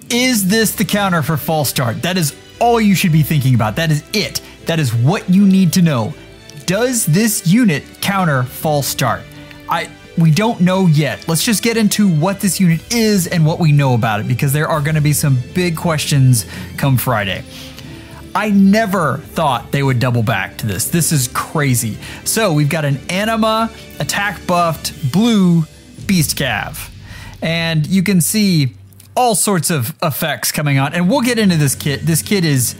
Is this the counter for false start? That is all you should be thinking about. That is it. That is what you need to know. Does this unit counter false start? We don't know yet. Let's just get into what this unit is and what we know about it, because there are going to be some big questions come Friday. I never thought they would double back to this. This is crazy. So we've got an anima, attack buffed, blue beast cav. And you can see all sorts of effects coming on. And we'll get into this kit. This kit is,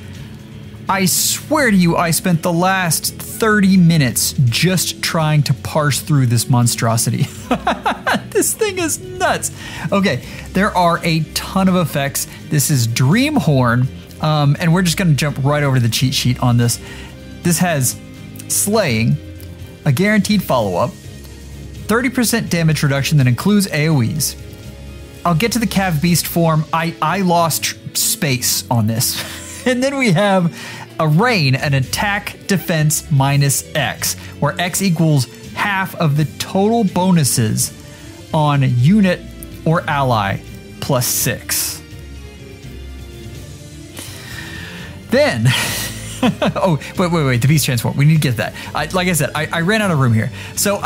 I swear to you, I spent the last 30 minutes just trying to parse through this monstrosity. This thing is nuts. Okay, there are a ton of effects. This is Dreamhorn. And we're just going to jump right over to the cheat sheet on this. This has Slaying, a guaranteed follow-up, 30% damage reduction that includes AoEs. I'll get to the Cav Beast form. I lost space on this. And then we have a Rain, an attack defense minus X, where X equals half of the total bonuses on unit or ally plus 6. Then, oh, wait, the beast transform. We need to get that. Like I said, I ran out of room here. So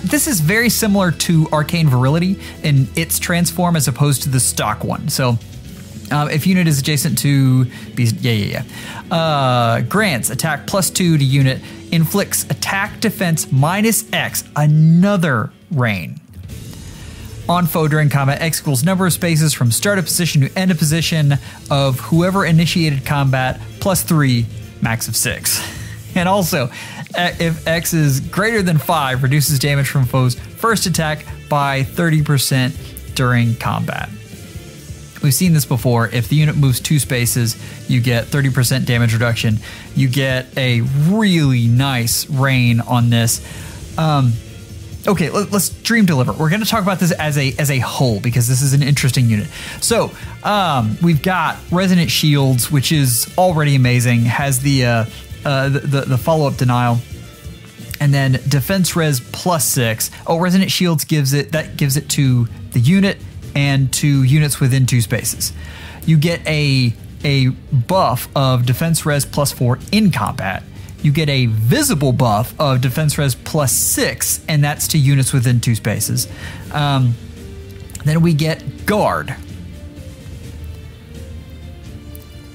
this is very similar to Arcane Virility in its transform as opposed to the stock one. So if unit is adjacent to beast, grants attack +2 to unit, inflicts attack defense minus X, another Rain. On foe during combat, X equals number of spaces from start of position to end of position of whoever initiated combat +3, max of 6. And also, if X is greater than 5, reduces damage from foe's first attack by 30% during combat. We've seen this before. If the unit moves 2 spaces, you get 30% damage reduction. You get a really nice Rain on this. Okay, let's Dream Deliver. We're going to talk about this as a whole because this is an interesting unit. So we've got Resonant Shields, which is already amazing. Has the follow-up denial, and then Defense Res +6. Oh, Resonant Shields gives it to the unit and to units within 2 spaces. You get a buff of Defense Res +4 in combat. You get a visible buff of Defense Res +6, and that's to units within 2 spaces. Then we get Guard.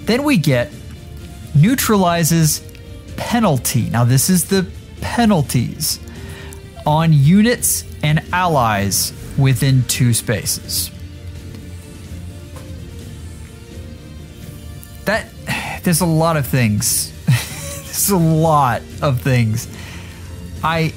Then we get Neutralizes Penalty. Now this is the penalties on units and allies within 2 spaces. There's a lot of things. There's a lot of things. That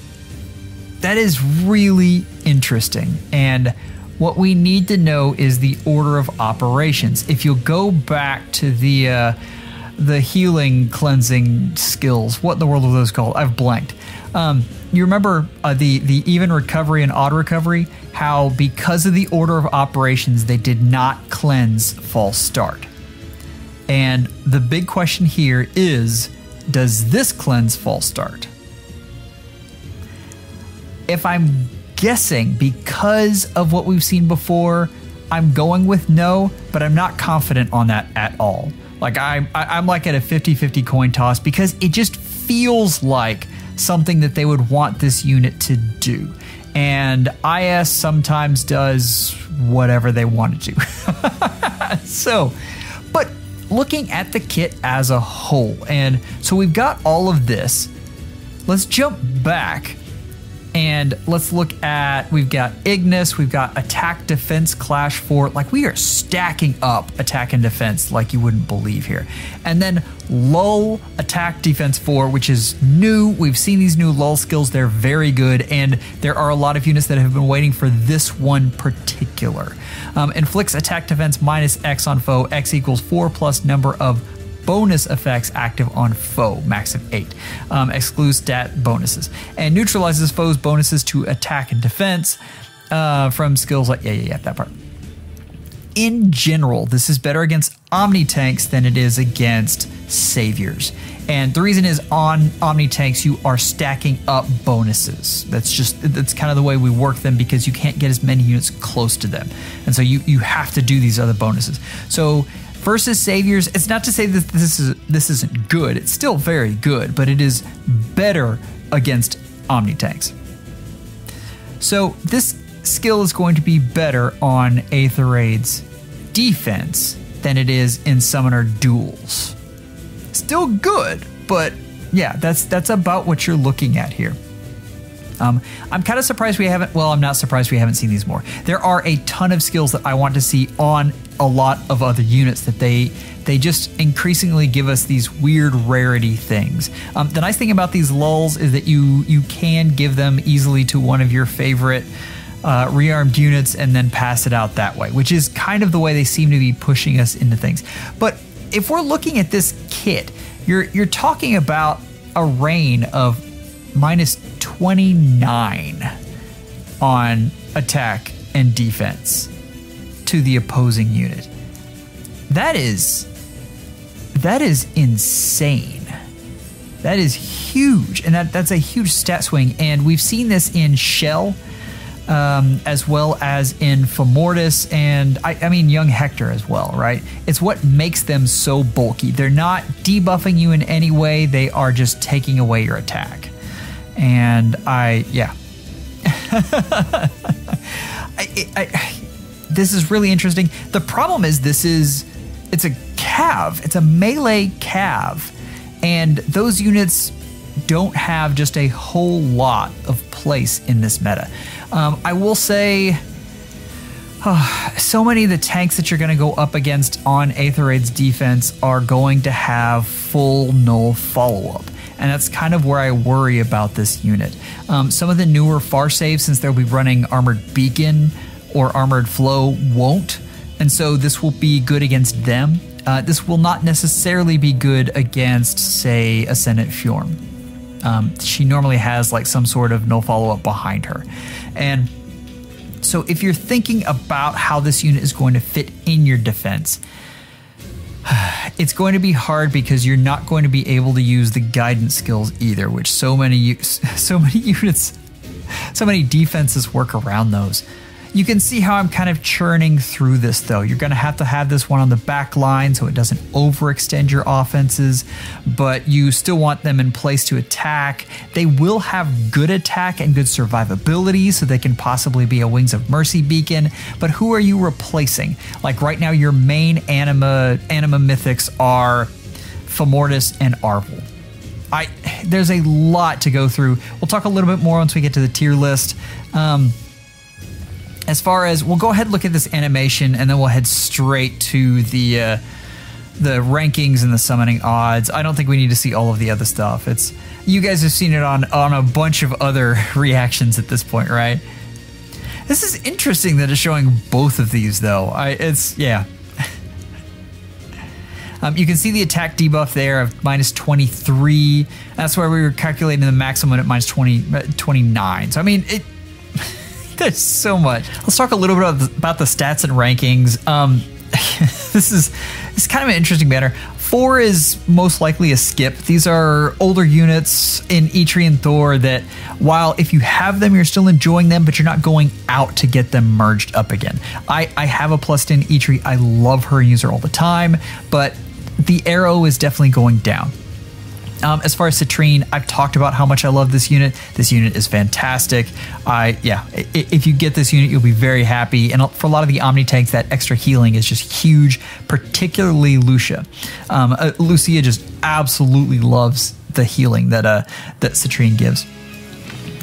is really interesting. And what we need to know is the order of operations. If you'll go back to the healing cleansing skills, what in the world are those called? I've blanked. You remember the even recovery and odd recovery? How because of the order of operations, they did not cleanse false start. And the big question here is, does this cleanse false start? If I'm guessing because of what we've seen before, I'm going with no, but I'm not confident on that at all. Like I'm like at a 50-50 coin toss because it just feels like something that they would want this unit to do. And IS sometimes does whatever they want to do. So, but looking at the kit as a whole, and so we've got all of this. Let's jump back and let's look at, we've got Ignis, we've got attack, defense, clash 4. Like we are stacking up attack and defense like you wouldn't believe here. And then lull, attack, defense 4, which is new. We've seen these new lull skills. They're very good. And there are a lot of units that have been waiting for this one particular. Inflicts attack, defense minus X on foe. X equals 4 plus number of bonus effects active on foe, max of 8. Excludes stat bonuses. And neutralizes foes' bonuses to attack and defense from skills like, that part. in general, this is better against Omni tanks than it is against Saviors. And the reason is on Omni tanks, you are stacking up bonuses. That's kind of the way we work them because you can't get as many units close to them. And so you have to do these other bonuses. So versus Saviors, it's not to say that this isn't good. It's still very good, but it is better against Omni tanks. So this skill is going to be better on Aether-Raid's defense than it is in Summoner duels. Still good, but yeah, that's about what you're looking at here. I'm kind of surprised we haven't, well, I'm not surprised we haven't seen these more. There are a ton of skills that I want to see on a lot of other units that they just increasingly give us these weird rarity things. The nice thing about these lulls is that you can give them easily to one of your favorite rearmed units and then pass it out that way, which is kind of the way they seem to be pushing us into things. But if we're looking at this kit, you're talking about a reign of -29 on attack and defense to the opposing unit. That is insane. That is huge, and that's a huge stat swing. And we've seen this in Shell, as well as in Femortis, and I mean young Hector as well, right? It's what makes them so bulky. They're not debuffing you in any way. They are just taking away your attack. And yeah. This is really interesting. The problem is it's a cav. It's a melee cav. And those units don't have just a whole lot of place in this meta. I will say, so many of the tanks that you're going to go up against on Aether-Raid's defense are going to have full null follow-up. And that's kind of where I worry about this unit. Some of the newer far saves, since they'll be running Armored Beacon or Armored Flow, won't. And so this will be good against them. This will not necessarily be good against, say, Ascendant Fjorm. She normally has like some sort of no follow-up behind her. And so if you're thinking about how this unit is going to fit in your defense, it's going to be hard because you're not going to be able to use the guidance skills either, which so many units, so many defenses work around those. You can see how I'm kind of churning through this though. You're going to have this one on the back line so it doesn't overextend your offenses, but you still want them in place to attack. They will have good attack and good survivability, so they can possibly be a Wings of Mercy beacon, but who are you replacing? Like right now your main anima mythics are Femortis and Arvel. There's a lot to go through. We'll talk a little bit more once we get to the tier list. As far as, we'll go ahead and look at this animation, and then we'll head straight to the rankings and the summoning odds. I don't think we need to see all of the other stuff. You guys have seen it on a bunch of other reactions at this point, right? This is interesting that it's showing both of these though. Yeah. You can see the attack debuff there of -23. That's where we were calculating the maximum at -29. So I mean, there's so much. Let's talk a little bit about the stats and rankings. It's kind of an interesting matter. 4 is most likely a skip. These are older units in Eitri and Thor that, while if you have them, you're still enjoying them, but you're not going out to get them merged up again. I have a +10 Eitri. I love her and use her all the time, but the arrow is definitely going down. As far as Citrine, I've talked about how much I love this unit. This unit is fantastic. Yeah, if you get this unit, you'll be very happy. And for a lot of the Omni tanks, that extra healing is just huge, particularly Lucia. Lucia just absolutely loves the healing that Citrine gives.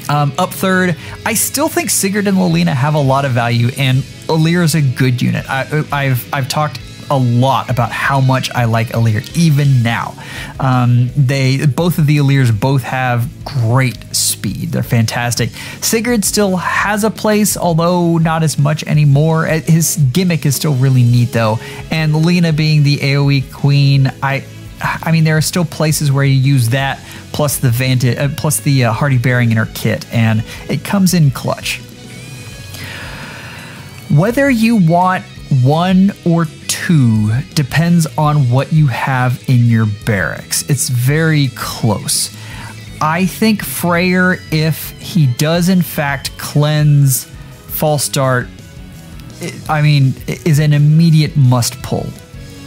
Up third, I still think Sigurd and Lilina have a lot of value, and Alir is a good unit. I've talked a lot about how much I like Alir even now. Both of the Alirs both have great speed. They're fantastic. Sigurd still has a place, although not as much anymore. His gimmick is still really neat though. And Lilina being the AoE queen, I mean, there are still places where you use that plus the Hardy Bearing in her kit, and it comes in clutch. Whether you want 1 or 2, depends on what you have in your barracks. It's very close. I think Freyr, if he does in fact cleanse False Start, is an immediate must pull.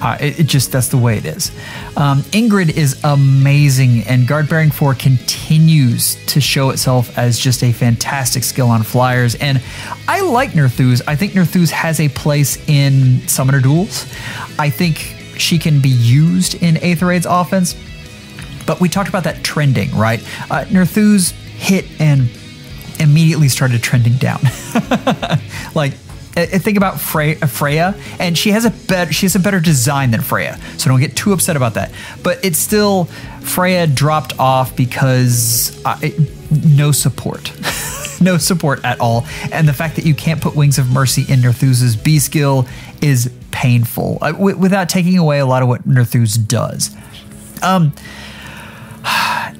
That's the way it is. Ingrid is amazing, and Guard Bearing 4 continues to show itself as just a fantastic skill on flyers. And I like Nerthus. I think Nerthus has a place in Summoner Duels. I think she can be used in Aether Raid's offense. But we talked about that trending, right? Nerthus hit and immediately started trending down. Like, think about Freya, and she has a better design than Freya, so don't get too upset about that. But it's still, Freya dropped off because no support. No support at all. And the fact that you can't put Wings of Mercy in Nerthus's B skill is painful, without taking away a lot of what Nerthus does.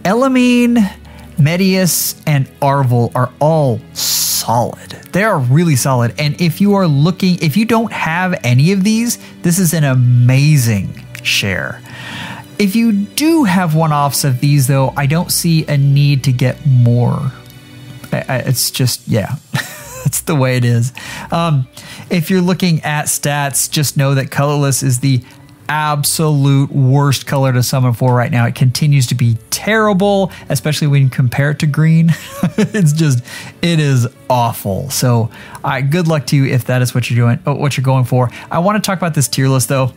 Elimine, Medius, and Arvel are all solid. They are really solid. And if you don't have any of these, this is an amazing share. If you do have one-offs of these, though, I don't see a need to get more. It's just, yeah, that's the way it is. If you're looking at stats, just know that colorless is the absolute worst color to summon for right now. It continues to be terrible, especially when you compare it to green. It is awful. So good luck to you if that is what you're doing, what you're going for. I want to talk about this tier list though.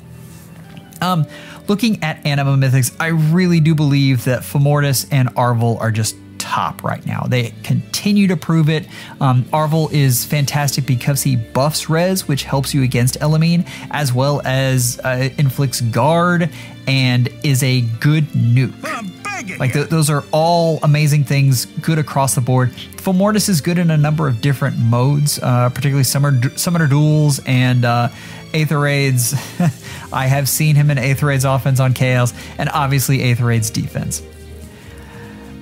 Looking at Anima Mythics, I really do believe that Fomortis and Arvel are just top right now. They continue to prove it. Arvel is fantastic because he buffs res, which helps you against Elimine, as well as inflicts guard and is a good nuke. Like those are all amazing things, good across the board. Fomortis is good in a number of different modes, particularly Summoner Duels and Aether Raids. I have seen him in Aether Raids offense on Chaos, and obviously Aether Raids defense.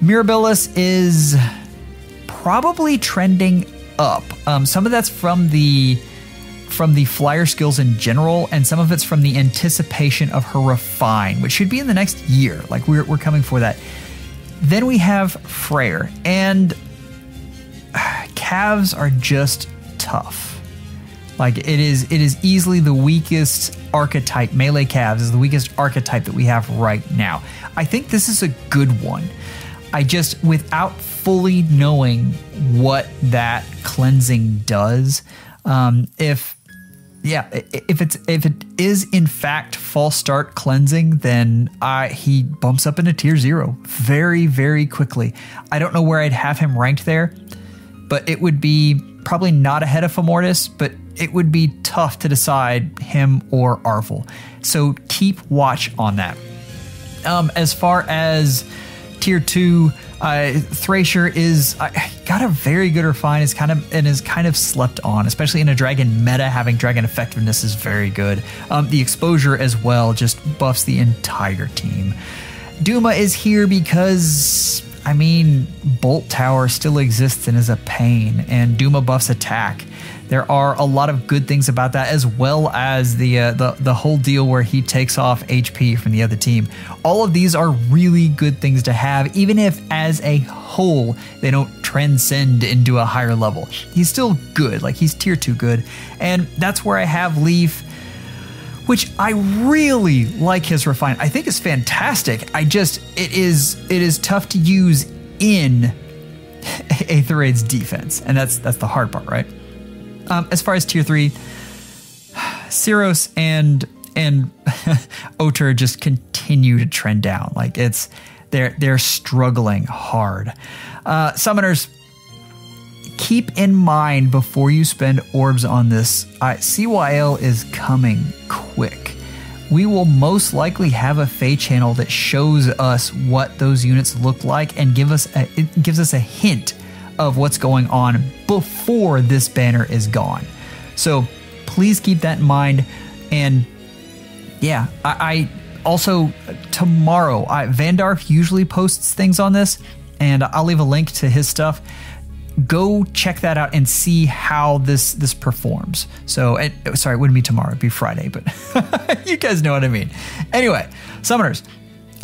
Mirabilis is probably trending up. Some of that's from the flyer skills in general, and some of it's from the anticipation of her refine, which should be in the next year. Like we're coming for that. Then we have Freyr, and calves are just tough. Like it is easily the weakest archetype. Melee calves is the weakest archetype that we have right now. I think this is a good one. I just, without fully knowing what that cleansing does, if it is in fact false start cleansing, then he bumps up into tier 0 very, very quickly. I don't know where I'd have him ranked there, but it would be probably not ahead of Fomortis, but it would be tough to decide him or Arvel. So keep watch on that. As far as tier 2, Thracier is got a very good refine, is kind of slept on, especially in a dragon meta. Having dragon effectiveness is very good. The exposure as well just buffs the entire team. Duma is here because, I mean, Bolt Tower still exists and is a pain, and Duma buffs attack. There are a lot of good things about that, as well as the whole deal where he takes off HP from the other team. All of these are really good things to have, even if as a whole they don't transcend into a higher level. He's still good, like he's tier 2 good, and that's where I have Leaf, which I really like his refine. I think it's fantastic. It is tough to use in Aether Raid's defense, and that's the hard part, right? As far as tier 3, Cyros and Oter just continue to trend down. Like they're struggling hard. Summoners, keep in mind before you spend orbs on this, CYL is coming quick. We will most likely have a Fey channel that shows us what those units look like and gives us a hint of what's going on before this banner is gone. So please keep that in mind. And yeah, I also, tomorrow, Vandarf usually posts things on this, and I'll leave a link to his stuff. go check that out and see how this performs. So, sorry, it wouldn't be tomorrow, it'd be Friday, but you guys know what I mean. Anyway, Summoners,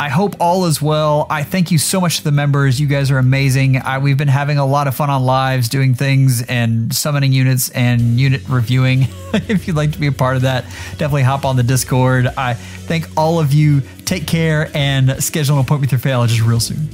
I hope all is well. I thank you so much to the members. You guys are amazing. We've been having a lot of fun on lives, doing things and summoning units and unit reviewing. If you'd like to be a part of that, definitely hop on the Discord. I thank all of you. Take care and schedule an appointment with your FEHologist real soon.